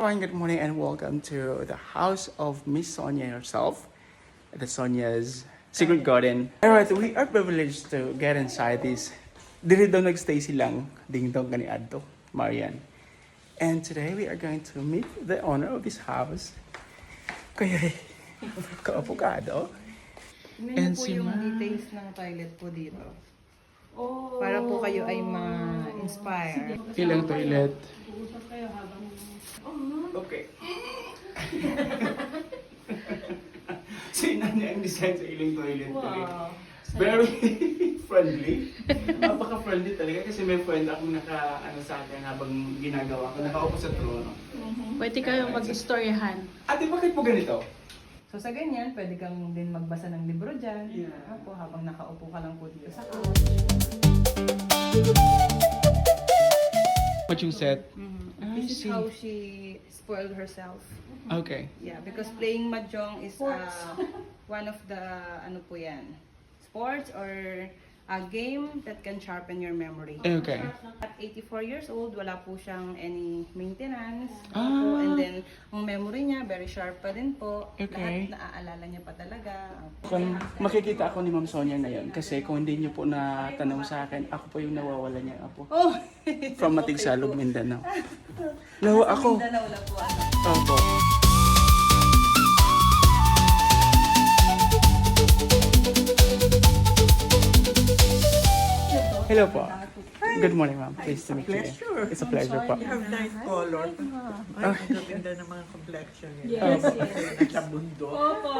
Good morning and welcome to the house of Miss Sonia herself, the Sonia's Secret Garden. Alright, we are privileged to get inside this. Dili daw nagstay silang ding dong kani adto, Marian. And today we are going to meet the owner of this house. Kaya kaapokado. Tingnan niyo po yung details ng toilet po dito. Para po kayo ay ma-inspire. Ilang toilet? Okay. So yun niya ang design sa ilang toilet. Wow. Very friendly. Napaka-friendly talaga kasi may friend akong sa akin habang ginagawa ko. Nakaupo sa trono. Pwede kayong mag-istoryahan. Ate, bakit po ganito? So sa ganyan, pwede kang din magbasa ng libro dyan. Yeah. Opo, habang nakaupo ka lang po dito sa couch. What you said? This is how she spoiled herself. Okay. Yeah, because playing mahjong is one of the, ano po yan, sports or a game that can sharpen your memory. Okay. At 84 years old, wala po siyang any maintenance. Ah. Opo, and then, ang memory niya, very sharp pa din po. Okay. Lahat naaalala niya pa talaga. Opo. Kung makikita ako ni Ma'am Sonia ngayon kasi kung hindi niyo po natanong sa akin, ako po yung nawawala niya apo. Oh! From Matigsalog, Mindanao. Lawa ako. Mindanao na po. Opo. Hello po. Good morning, ma'am. Pleased to meet you. Pleasure. It's a pleasure po. You have nice color. Ay, ang ganda ng mga complexion niya. Yes, Kasi yes. nasa bundok. Opo.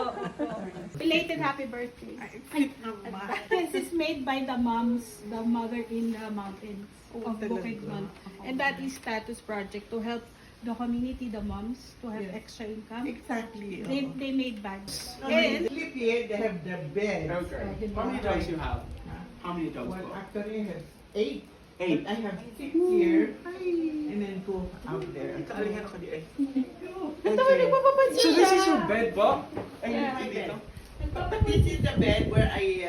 Belated happy birthday. Cute naman. This is made by the moms, the mother in the mountains of talaga? Bukidnon. And that is Status Project to help the community, the moms, to have Yes. extra income. Exactly. They made bags. And sleep here, they have the bed. Okay. How many dogs you have? How many dogs Well, po? actually, I have 8. 8. But I have 6 here. And then 2 out there. Kaalihan ako di ay. Ito, nagpapapansin So siya. this is your bed po? Ay, Yeah. hindi dito. But this is the bed where I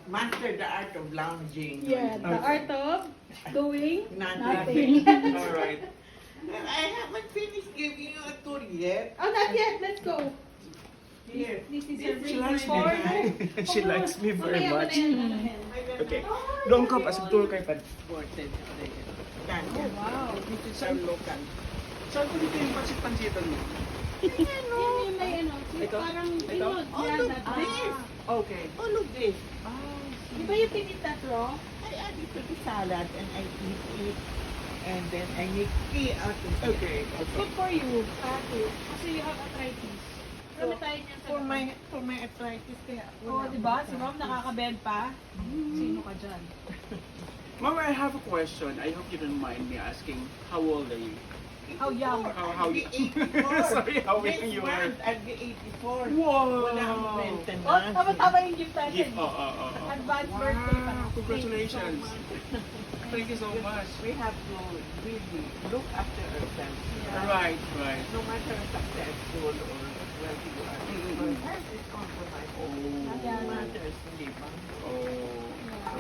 mastered the art of lounging. Yeah, the art of doing Nothing. nothing. Alright. And I haven't finished giving you a tour yet. Oh, not yet. Let's go. Here. This is This your is big my report. bed. She likes me very Mamaya much. ko na yan, mamaya. Okay. Doon ka, pasok tour kay Pad. Supported. Oh, wow. This is our local. Saan ko dito yung pansit-pansitan mo? Yan yung may ano, Ito? parang Ito? pinod. Oh, Yeah, look, that this. Okay. Oh, look this. Di ba you can eat that raw? I add it to the salad and I eat it. And then I make tea out of it. Okay. It's good for you, too. Kasi you have arthritis. Marami tayo niyan sa For my arthritis, kaya Oo, di ba? Si Mom nakaka-bed pa. Sino ka dyan? Mama, I have a question. I hope you don't mind me asking. How old are you? How young? How I'll be 84. Sorry, how young Next you are? month, I'll be 84. Wow! Wala akong maintenance. Oh, tama-tama yung gift natin. Gift. Oh. Advance birthday pa. Wow, congratulations. Thank you so much. We have to really look after ourselves. Right. No matter successful or wealthy you are, our health is compromised. Oh. Matters, hindi ba? Oh.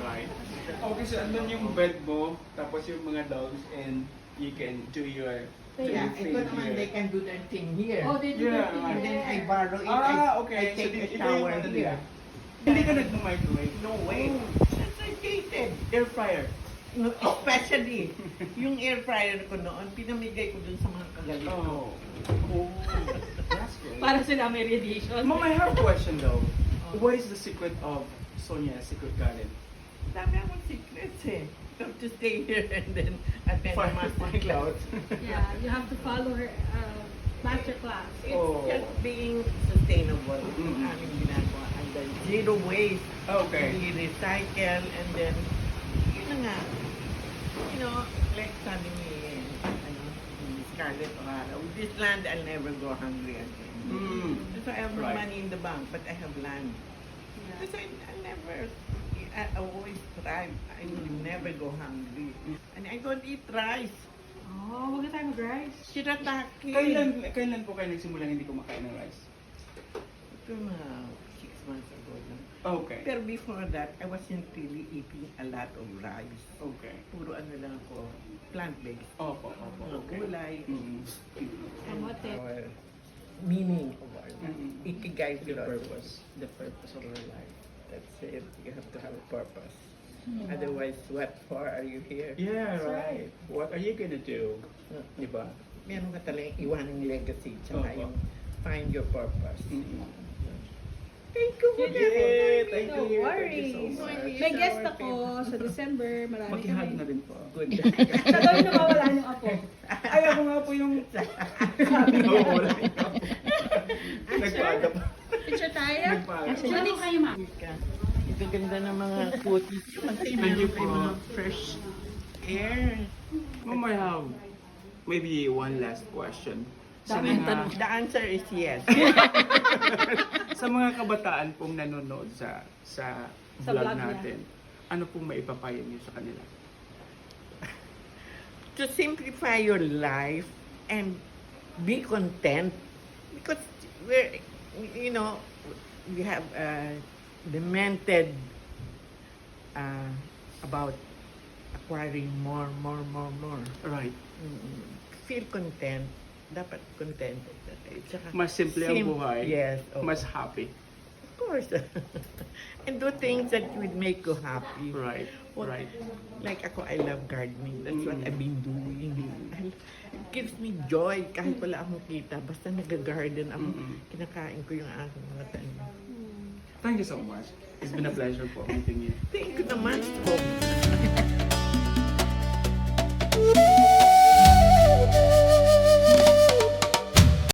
Right. Okay, so andun yung bed mo, tapos yung mga dogs, and you can do your Yeah, thing ito naman, here. they can do their thing here. Oh, they do Yeah, that And then I here. borrow it. Okay. I take so a iba yung shower ano here. nila. Hindi ka nagmamicrowave? No way. That's educated. Air fryer. No, especially, yung air fryer ko noon, pinamigay ko dun sa mga kagalit ko. Oh. That's great. Para sila may radiation. Mom, I have a question though. What is the secret of Sonia's Secret Garden? Dami akong secrets eh. Come to stay here and then attend the master class. Yeah, you have to follow her master class. It's Oh. just being sustainable. Yung Mm. aming ginagawa. And then zero waste. Okay. We recycle and then, yun na nga. You know, like sabi ni, ni Scarlett O'Hara, with this land, I'll never go hungry again. So I have no Right. money in the bank, but I have land. Because I always thrive. I will never go hungry. And I don't eat rice. Oh, wag na tayo mag-rice. Shirataki. Kailan po kayo nagsimulang hindi kumakain ng rice? Ito na, months ago lang. Okay. Pero before that, I wasn't really eating a lot of rice. Okay. Puro ano lang ako, plant-based. Opo, opo. Mga gulay. Kamote. Our meaning of our life. Mm. Ikigai The philosophy. purpose of our life. That's it. You have to have a purpose. Otherwise, what for are you here? Yeah, right. What are you gonna do? Diba? Meron ka talagang iwanang legacy, tsaka Opo. yung find your purpose. Mm-mm. Thank you for that. Yeah, thank No you. worries. Thank you so much. May guest ako sa December. Marami Makihag kami. na rin po. Good. Sa gawin na mawala yung apo. Ay, ako nga po yung sabi ko, wala yung ako. Nagpaga pa. Picture tayo? Nagpaga. Actually, kayo ma. Ito ganda ng mga putis. Thank you po. Mga fresh air. Ma'am, I have maybe one last question. Sa Daming mga, The answer is yes. sa mga kabataan pong nanonood sa Sa vlog vlog niya. natin, ano pong maipapayo niyo sa kanila? To simplify your life and be content because we're, you know, we have demented about acquiring more. Right. Feel content. Dapat contented. Tsaka Mas simple ang buhay. Yes. oo. Mas happy. Of course. And do things that would make you happy. Right. What- Right. Like ako, I love gardening. That's what Mm. I've been doing. It gives me joy kahit wala akong kita. Basta nag-garden ako, kinakain ko yung aking mga tanim. Thank you so much. It's been a pleasure po meeting you. Thank you naman.